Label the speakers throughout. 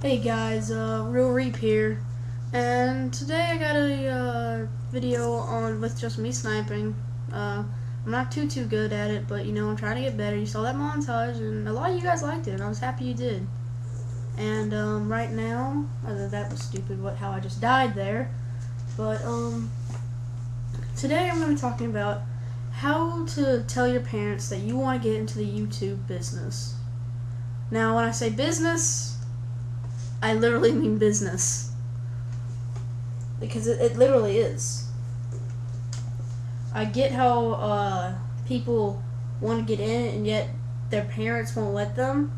Speaker 1: Hey guys, Real Reap here, and today I got a video on with just me sniping. I'm not too good at it, but I'm trying to get better. You saw that montage, and a lot of you guys liked it, and I was happy you did. And right now, that was stupid. How I just died there, but today I'm going to be talking about how to tell your parents that you want to get into the YouTube business. Now, when I say business, I literally mean business, because it literally is. I get how people want to get in and yet their parents won't let them,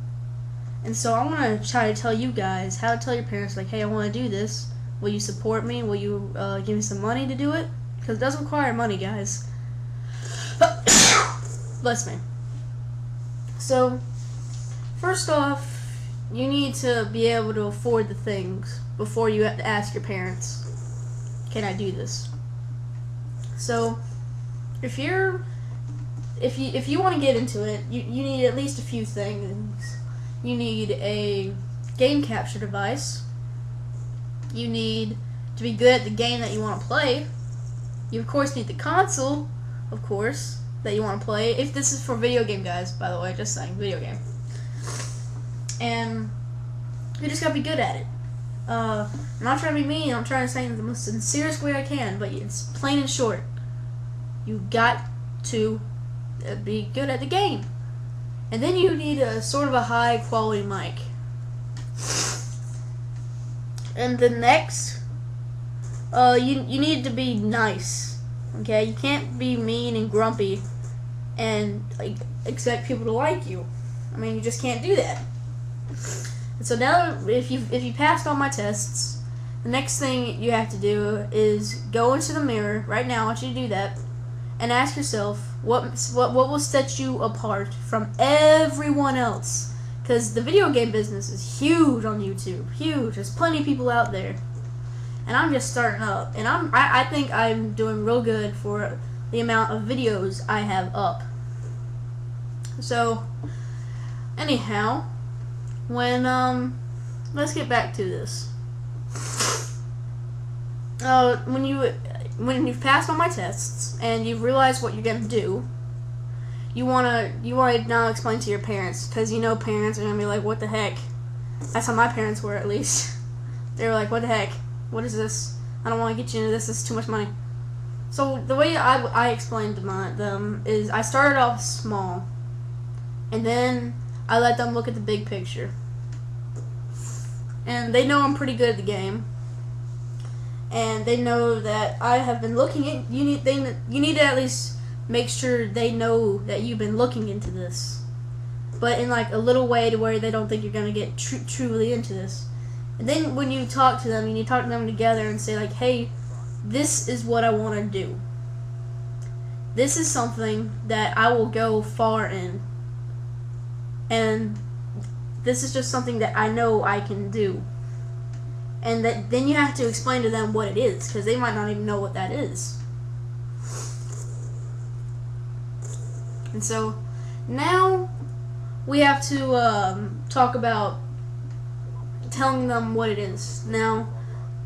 Speaker 1: and so I want to try to tell you guys how to tell your parents, like, hey, I want to do this. Will you support me? Will you give me some money to do it? Because it does require money, guys. Bless me. So, first off, you need to be able to afford the things before you have to ask your parents, can I do this? So if you want to get into it, you need at least a few things. You need a game capture device. You need to be good at the game that you want to play. You of course need the console, of course, that you want to play. If this is for video game, guys, by the way, just saying, video game. And you just gotta be good at it. I'm not trying to be mean, I'm trying to say it in the most sincerest way I can, but it's plain and short. You got to be good at the game. And then you need a sort of a high quality mic. And the next, you need to be nice. Okay? You can't be mean and grumpy and expect people to like you. I mean, you just can't do that. And so now, if you passed all my tests, the next thing you have to do is go into the mirror right now. I want you to do that, and ask yourself what will set you apart from everyone else. Because the video game business is huge on YouTube, huge. There's plenty of people out there, and I'm just starting up. And I think I'm doing real good for the amount of videos I have up. So, anyhow. Let's get back to this. When you've passed all my tests and you've realized what you're gonna do, you wanna now explain to your parents, because parents are gonna be like, what the heck? That's how my parents were, at least. They were like, what the heck? What is this? I don't want to get you into this. This is too much money. So the way I explained to them is I started off small, and then I let them look at the big picture. And they know I'm pretty good at the game. And they know that I have been looking at you need to at least make sure they know that you've been looking into this. But in like a little way to where they don't think you're going to get truly into this. And then when you talk to them, you need to talk to them together and say like, hey, this is what I want to do. This is something that I will go far in. And this is just something that I know I can do. And then you have to explain to them what it is, because they might not even know what that is. And so now we have to talk about telling them what it is. Now,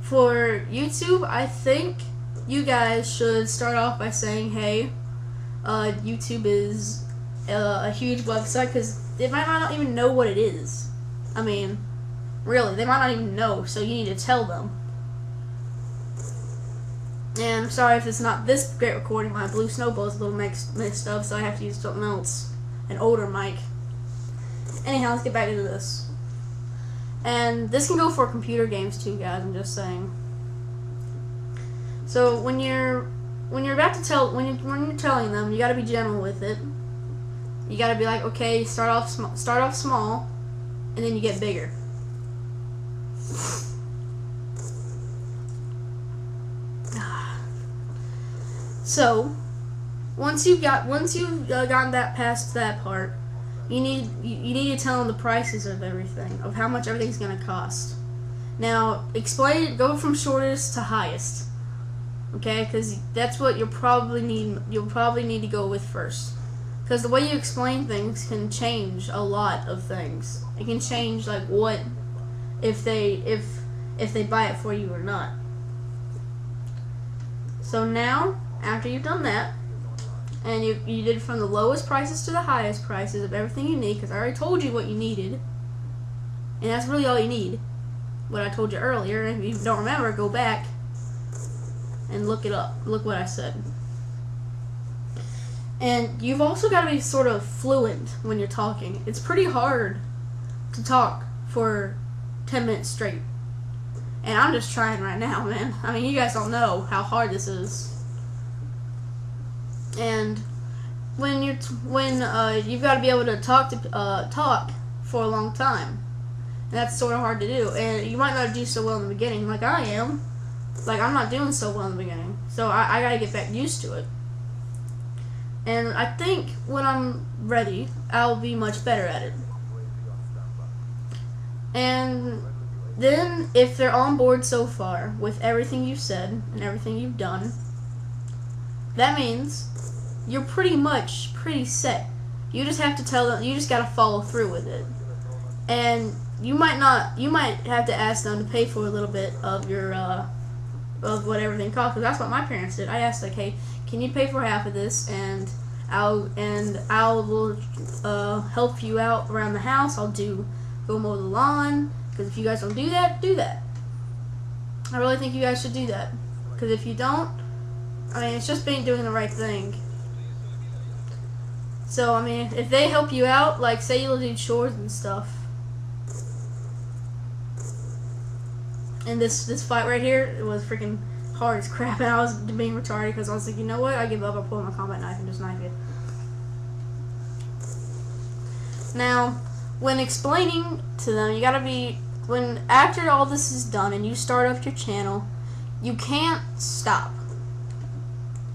Speaker 1: for YouTube, I think you guys should start off by saying, hey, YouTube is a huge website, because they might not even know what it is. I mean, really, they might not even know, so you need to tell them. And I'm sorry if it's not this great recording. My blue snowball is a little mixed up, so I have to use something else, an older mic. Anyhow, let's get back into this. And this can go for computer games too, guys. I'm just saying. So when you're about to tell when you're telling them, you got to be gentle with it. You got to be like, okay, start off small, and then you get bigger. So, once you've gotten that past that part, you need to tell them the prices of everything, of how much everything's gonna cost. Now, explain it. Go from shortest to highest. Okay, because that's what you'll probably need to go with first. Because the way you explain things can change a lot of things. It can change like what if they buy it for you or not. So now, after you've done that, and you did from the lowest prices to the highest prices of everything you need, because I already told you what you needed, and that's really all you need. What I told you earlier, and if you don't remember, go back and look it up. Look what I said. And you've also got to be sort of fluent when you're talking. It's pretty hard to talk for 10 minutes straight. And I'm just trying right now, man. I mean, you guys don't know how hard this is. And when you've got to be able to talk for a long time. And that's sort of hard to do. And you might not do so well in the beginning, like I am. Like, I'm not doing so well in the beginning. So I got to get back used to it. And I think when I'm ready, I'll be much better at it. And then, if they're on board so far with everything you've said and everything you've done, that means you're pretty set. You just have to tell them, you just got to follow through with it. And you might have to ask them to pay for a little bit of your, of what everything costs, because that's what my parents did. I asked, like, hey, can you pay for half of this, and I'll help you out around the house. I'll go mow the lawn, because if you guys don't do that, do that. I really think you guys should do that, because if you don't, I mean, it's just doing the right thing. So, I mean, if they help you out, like, say you'll do chores and stuff, and this fight right here, it was freaking hard as crap, and I was being retarded because I was like, you know what, I give up, I'll pull my combat knife and just knife you. Now, when explaining to them, you gotta be, after all this is done and you start up your channel, you can't stop.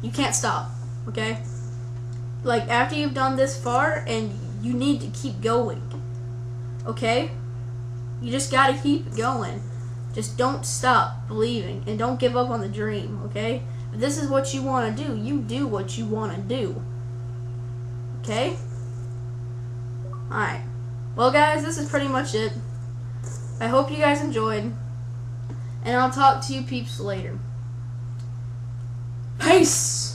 Speaker 1: You can't stop, okay? Like, after you've done this far, and you need to keep going, okay? You just gotta keep going. Just don't stop believing, and don't give up on the dream, okay? If this is what you want to do, you do what you want to do, okay? Alright. Well, guys, this is pretty much it. I hope you guys enjoyed, and I'll talk to you peeps later. Peace!